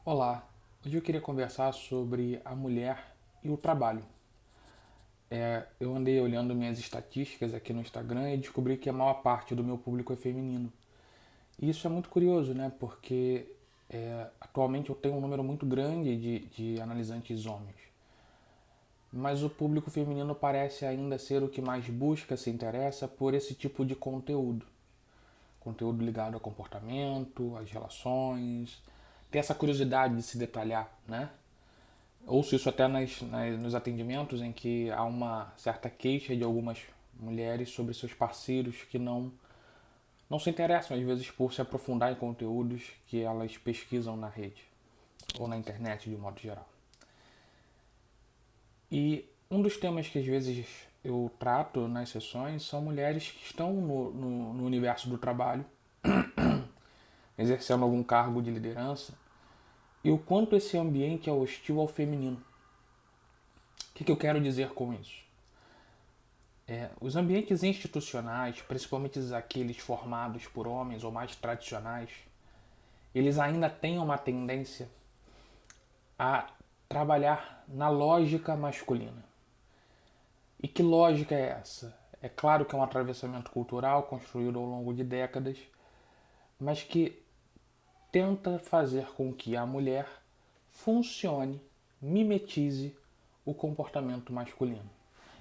Olá, hoje eu queria conversar sobre a mulher e o trabalho. Eu andei olhando minhas estatísticas aqui no Instagram e descobri que a maior parte do meu público é feminino. E isso é muito curioso, né? Porque atualmente eu tenho um número muito grande de analisantes homens. Mas o público feminino parece ainda ser o que mais busca, se interessa por esse tipo de conteúdo. Conteúdo ligado ao comportamento, às relações, ter essa curiosidade de se detalhar, né? Ouço isso até nos atendimentos em que há uma certa queixa de algumas mulheres sobre seus parceiros que não se interessam, às vezes, por se aprofundar em conteúdos que elas pesquisam na rede ou na internet de um modo geral. E um dos temas que às vezes eu trato nas sessões são mulheres que estão no universo do trabalho, exercendo algum cargo de liderança, e o quanto esse ambiente é hostil ao feminino. O que eu quero dizer com isso? Os ambientes institucionais, principalmente aqueles formados por homens ou mais tradicionais, eles ainda têm uma tendência a trabalhar na lógica masculina. E que lógica é essa? É claro que é um atravessamento cultural construído ao longo de décadas, mas que tenta fazer com que a mulher funcione, mimetize o comportamento masculino.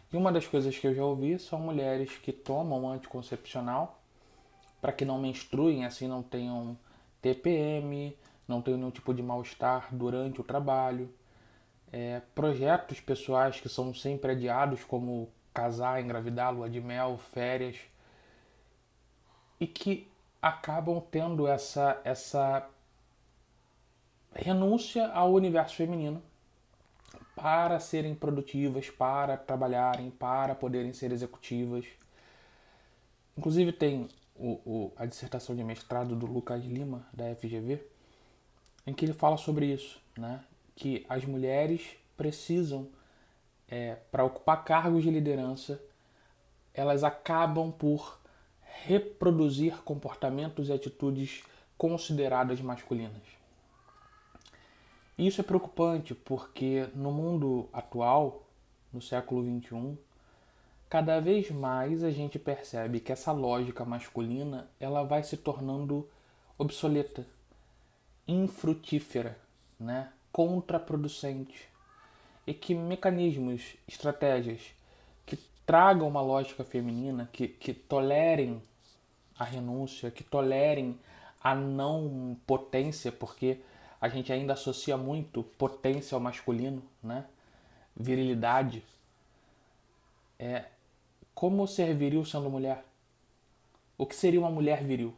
E uma das coisas que eu já ouvi são mulheres que tomam anticoncepcional para que não menstruem, assim não tenham TPM, não tenham nenhum tipo de mal-estar durante o trabalho. Projetos pessoais que são sempre adiados, como casar, engravidar, lua de mel, férias, e que acabam tendo essa renúncia ao universo feminino para serem produtivas, para trabalharem, para poderem ser executivas. Inclusive tem a dissertação de mestrado do Lucas Lima, da FGV, em que ele fala sobre isso, né? Que as mulheres precisam, para ocupar cargos de liderança, elas acabam por reproduzir comportamentos e atitudes consideradas masculinas. E isso é preocupante porque no mundo atual, no século XXI, cada vez mais a gente percebe que essa lógica masculina ela vai se tornando obsoleta, infrutífera, né? Contraproducente. E que mecanismos, estratégias que tragam uma lógica feminina, que tolerem a renúncia, que tolerem a não potência, porque a gente ainda associa muito potência ao masculino, né? Virilidade. Como ser viril sendo mulher? O que seria uma mulher viril?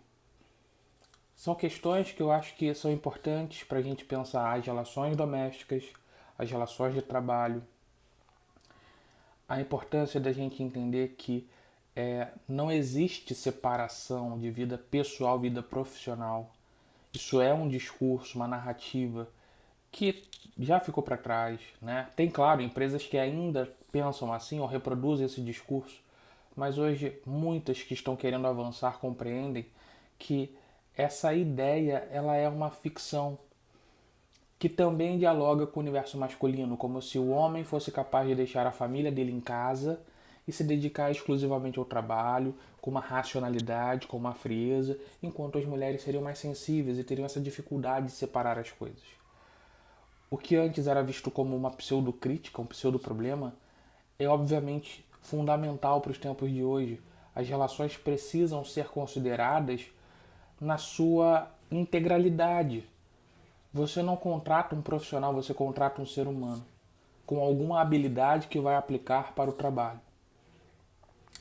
São questões que eu acho que são importantes para a gente pensar as relações domésticas, as relações de trabalho, a importância da gente entender que não existe separação de vida pessoal e vida profissional. Isso é um discurso, uma narrativa que já ficou para trás, né? Tem, claro, empresas que ainda pensam assim ou reproduzem esse discurso, mas hoje muitas que estão querendo avançar compreendem que essa ideia ela é uma ficção que também dialoga com o universo masculino, como se o homem fosse capaz de deixar a família dele em casa e se dedicar exclusivamente ao trabalho, com uma racionalidade, com uma frieza, enquanto as mulheres seriam mais sensíveis e teriam essa dificuldade de separar as coisas. O que antes era visto como uma pseudo-crítica, um pseudo-problema, é obviamente fundamental para os tempos de hoje. As relações precisam ser consideradas na sua integralidade. Você não contrata um profissional, você contrata um ser humano com alguma habilidade que vai aplicar para o trabalho.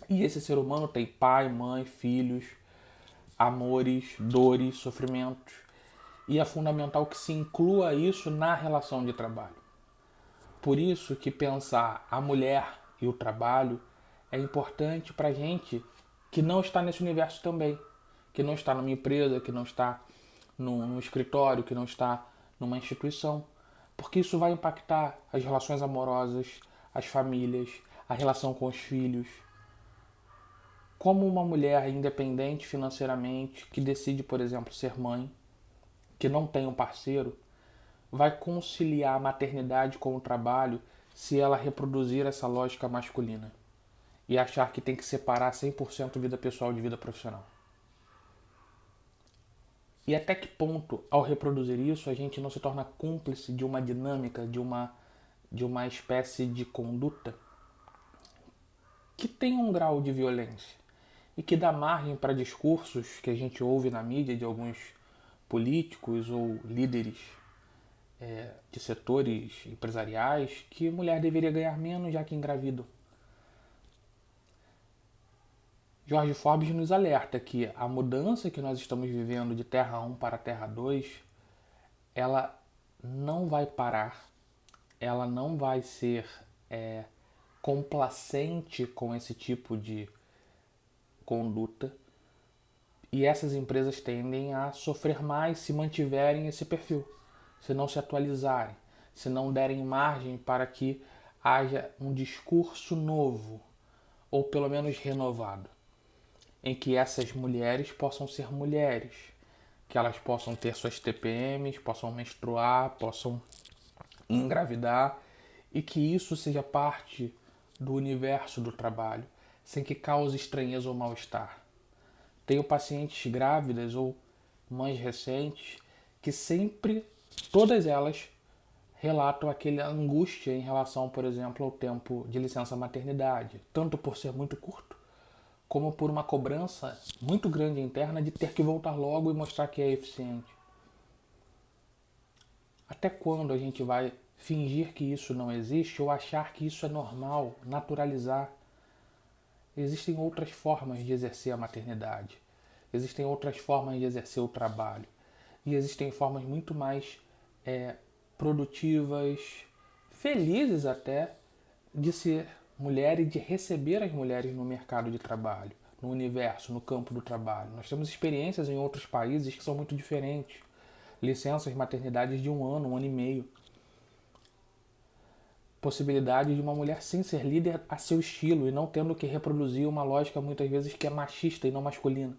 E esse ser humano tem pai, mãe, filhos, amores, dores, sofrimentos. E é fundamental que se inclua isso na relação de trabalho. Por isso que pensar a mulher e o trabalho é importante para gente que não está nesse universo também, que não está numa empresa, que não está num escritório, que não está numa instituição, porque isso vai impactar as relações amorosas, as famílias, a relação com os filhos. Como uma mulher independente financeiramente, que decide, por exemplo, ser mãe, que não tem um parceiro, vai conciliar a maternidade com o trabalho se ela reproduzir essa lógica masculina e achar que tem que separar 100% vida pessoal de vida profissional? E até que ponto, ao reproduzir isso, a gente não se torna cúmplice de uma dinâmica, de uma espécie de conduta que tem um grau de violência e que dá margem para discursos que a gente ouve na mídia de alguns políticos ou líderes de setores empresariais que mulher deveria ganhar menos já que engravida. Jorge Forbes nos alerta que a mudança que nós estamos vivendo de Terra 1 para Terra 2, ela não vai parar, ela não vai ser complacente com esse tipo de conduta, e essas empresas tendem a sofrer mais se mantiverem esse perfil, se não se atualizarem, se não derem margem para que haja um discurso novo, ou pelo menos renovado, em que essas mulheres possam ser mulheres, que elas possam ter suas TPMs, possam menstruar, possam engravidar, e que isso seja parte do universo do trabalho, sem que cause estranheza ou mal-estar. Tenho pacientes grávidas ou mães recentes que sempre, todas elas, relatam aquela angústia em relação, por exemplo, ao tempo de licença maternidade, tanto por ser muito curto, como por uma cobrança muito grande interna de ter que voltar logo e mostrar que é eficiente. Até quando a gente vai fingir que isso não existe ou achar que isso é normal, naturalizar? Existem outras formas de exercer a maternidade, existem outras formas de exercer o trabalho, e existem formas muito mais produtivas, felizes até, de ser mulher e de receber as mulheres no mercado de trabalho, no universo, no campo do trabalho. Nós temos experiências em outros países que são muito diferentes. Licenças maternidades de 1 ano, 1 ano e meio. Possibilidade de uma mulher sim ser líder a seu estilo e não tendo que reproduzir uma lógica muitas vezes que é machista e não masculina.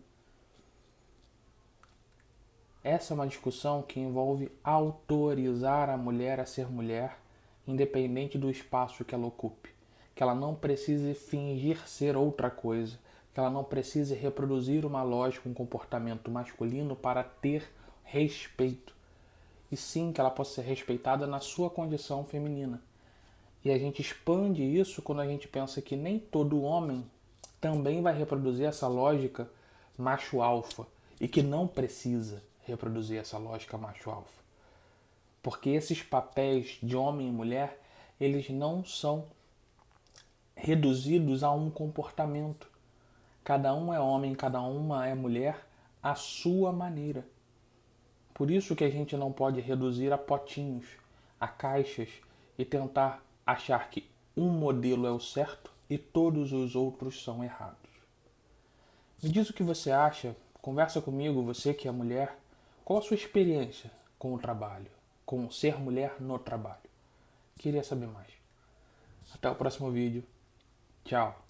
Essa é uma discussão que envolve autorizar a mulher a ser mulher, independente do espaço que ela ocupe. Que ela não precise fingir ser outra coisa, que ela não precise reproduzir uma lógica, um comportamento masculino para ter respeito. E sim que ela possa ser respeitada na sua condição feminina. E a gente expande isso quando a gente pensa que nem todo homem também vai reproduzir essa lógica macho-alfa e que não precisa reproduzir essa lógica macho-alfa. Porque esses papéis de homem e mulher, eles não são reduzidos a um comportamento. Cada um é homem, cada uma é mulher à sua maneira. Por isso que a gente não pode reduzir a potinhos, a caixas e tentar achar que um modelo é o certo e todos os outros são errados. Me diz o que você acha, conversa comigo, você que é mulher, qual a sua experiência com o trabalho, com ser mulher no trabalho? Queria saber mais. Até o próximo vídeo. Tchau.